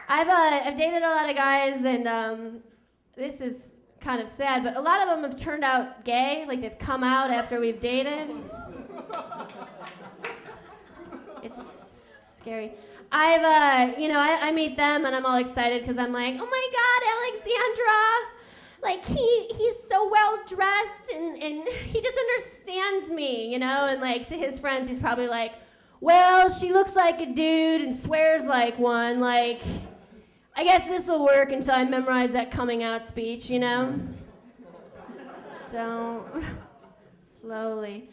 I've dated a lot of guys, and this is kind of sad, but a lot of them have turned out gay, like they've come out after we've dated. It's scary. I meet them and I'm all excited because I'm like, oh my God, Alexandra. Like, he's so well dressed and he just understands me, and like to his friends, he's probably like, well, she looks like a dude and swears like one. Like, I guess this will work until I memorize that coming out speech, Don't. Slowly.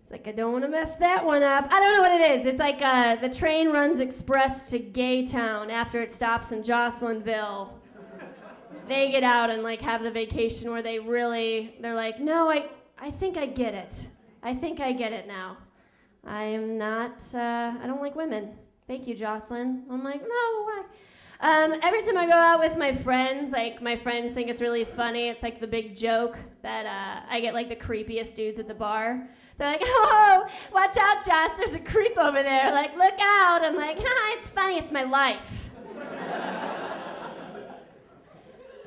It's like, I don't want to mess that one up. I don't know what it is. It's like the train runs express to Gay Town after it stops in Jocelynville. They get out and like have the vacation where they're like, no, I think I get it. I think I get it now. I am not, I don't like women. Thank you, Jocelyn. I'm like, no, why? Every time I go out with my friends, like my friends think it's really funny. It's like the big joke that I get like the creepiest dudes at the bar. They're like, oh, watch out, Joss, there's a creep over there. Like, look out. I'm like, it's funny, it's my life.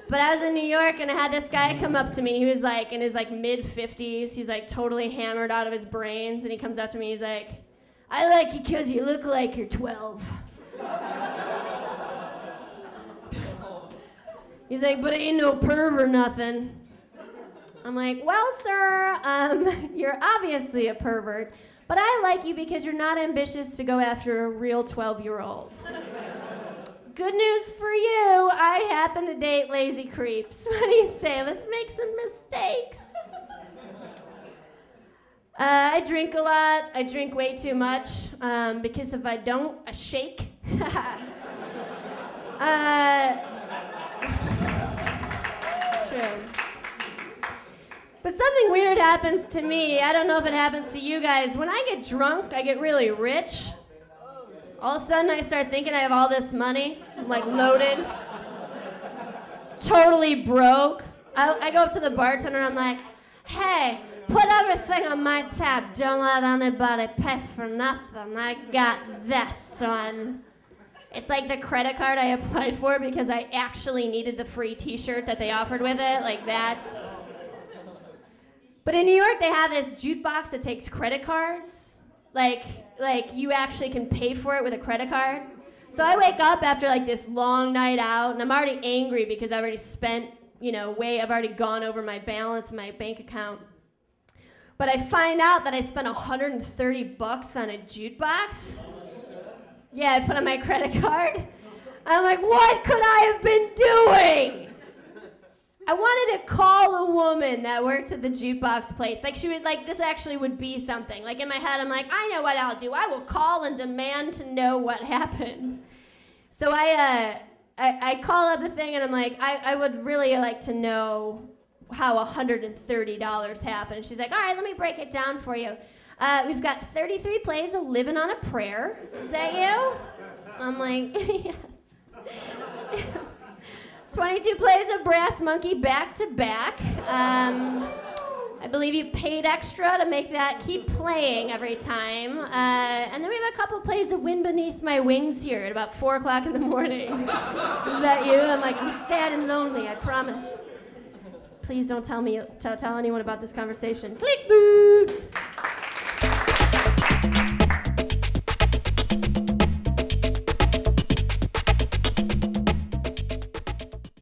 But I was in New York and I had this guy come up to me. He was like in his like mid-50s. He's like totally hammered out of his brains. And he comes up to me, he's like, I like you because you look like you're 12. He's like, but ain't no perv or nothing. I'm like, well, sir, you're obviously a pervert, but I like you because you're not ambitious to go after a real 12-year-old. Good news for you, I happen to date lazy creeps. What do you say? Let's make some mistakes. I drink a lot. I drink way too much because if I don't, I shake. True. But something weird happens to me. I don't know if it happens to you guys. When I get drunk, I get really rich. All of a sudden, I start thinking I have all this money. I'm like loaded. Totally broke. I go up to the bartender and I'm like, hey, put everything on my tab. Don't let anybody pay for nothing. I got this one. It's like the credit card I applied for because I actually needed the free t-shirt that they offered with it. Like, that's... But in New York, they have this jukebox that takes credit cards. Like you actually can pay for it with a credit card. So I wake up after like this long night out, and I'm already angry because I've already spent, I've already gone over my balance in my bank account. But I find out that I spent $130 on a jukebox. Yeah, I put on my credit card. I'm like, what could I have been doing? I wanted to call a woman that worked at the jukebox place. Like, she would, like, this actually would be something. Like, in my head, I'm like, I know what I'll do. I will call and demand to know what happened. So I call up the thing, and I'm like, I would really like to know how $130 happened. And she's like, all right, let me break it down for you. We've got 33 plays of Living on a Prayer. Is that you? I'm like, yes. 22 plays of Brass Monkey back to back. I believe you paid extra to make that keep playing every time. And then we have a couple plays of Wind Beneath My Wings here at about 4 o'clock in the morning. Is that you? I'm like, I'm sad and lonely, I promise. Please don't tell anyone about this conversation. Click boot!